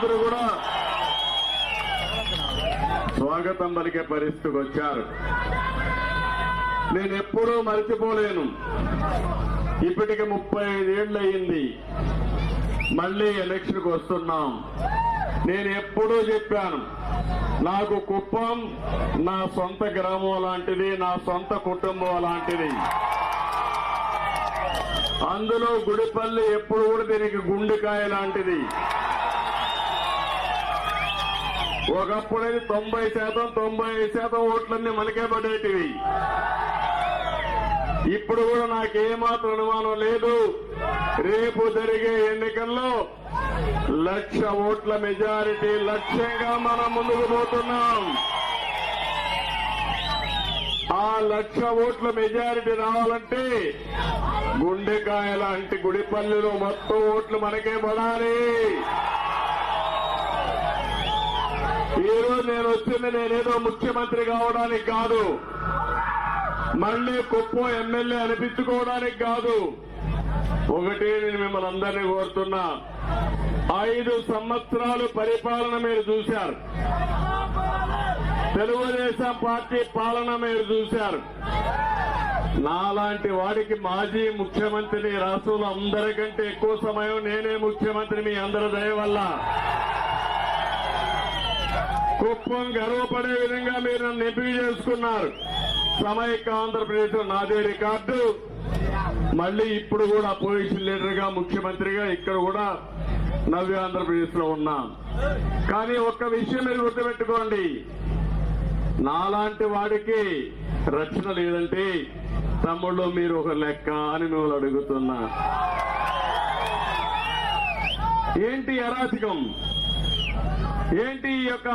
అందరూ కూడా స్వాగతం పలికే పరిస్థితికి వచ్చారు. నేను ఎప్పుడూ మర్చిపోలేను. ఇప్పటికి 35 ఏళ్ళు అయింది. మళ్లీ ఎలక్షన్కి వస్తున్నాం. నేను ఎప్పుడూ చెప్పాను, నాకు కుప్పం నా సొంత గ్రామం లాంటిది, నా సొంత కుటుంబం లాంటిది. అందులో గుడిపల్లి ఎప్పుడు కూడా దీనికి గుండెకాయ లాంటిది. ఒకప్పుడైతే 90%, 95% ఓట్లన్నీ మనకే పడేటివి. ఇప్పుడు కూడా నాకేమాత్రం అనుమానం లేదు, రేపు జరిగే ఎన్నికల్లో 1,00,000 ఓట్ల మెజారిటీ లక్ష్యంగా మనం ముందుకు పోతున్నాం. ఆ 1,00,000 ఓట్ల మెజారిటీ రావాలంటే గుండెకాయ లాంటి గుడిపల్లిలో మొత్తం ఓట్లు మనకే పడాలి. ఈ రోజు నేను వచ్చింది నేనేదో ముఖ్యమంత్రి కావడానికి కాదు, మళ్లీ కుప్పం ఎమ్మెల్యే అనిపించుకోవడానికి కాదు. ఒకటి నేను మిమ్మల్ని అందరినీ కోరుతున్నా, 5 సంవత్సరాలు పరిపాలన మీరు చూశారు, తెలుగుదేశం పార్టీ పాలన మీరు చూశారు. నాలాంటి వాడికి మాజీ ముఖ్యమంత్రిని రాష్ట్రంలో అందరికంటే ఎక్కువ సమయం నేనే ముఖ్యమంత్రి మీ అందరి దయ వల్ల. కుప్పం గర్వపడే విధంగా మీరు నన్ను ఎంపిక చేసుకున్నారు. సమైక్య ఆంధ్రప్రదేశ్ లో నాదే రికార్డు. మళ్లీ ఇప్పుడు కూడా అపోజిషన్ లీడర్ గా ముఖ్యమంత్రిగా ఇక్కడ కూడా నవ్య ఆంధ్రప్రదేశ్ లో ఉన్నాం. కానీ ఒక్క విషయం మీరు గుర్తుపెట్టుకోండి, నాలాంటి వాడికి రక్షణ లేదంటే తమ్ముళ్ళు మీరు ఒక లెక్క అని మిమ్మల్ని అడుగుతున్నా. ఏంటి అరాచకం, ఏంటి ఈ యొక్క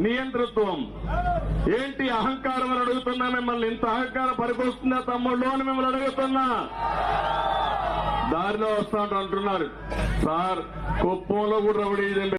నియంతృత్వం, ఏంటి అహంకారం అని అడుగుతున్నా. మిమ్మల్ని ఇంత అహంకారం పనికొస్తుందా తమ్ముళ్ళు అని మిమ్మల్ని అడుగుతున్నా. దారిలో వస్తా అంటున్నారు సార్, కుప్పంలో కూడా రౌడీజం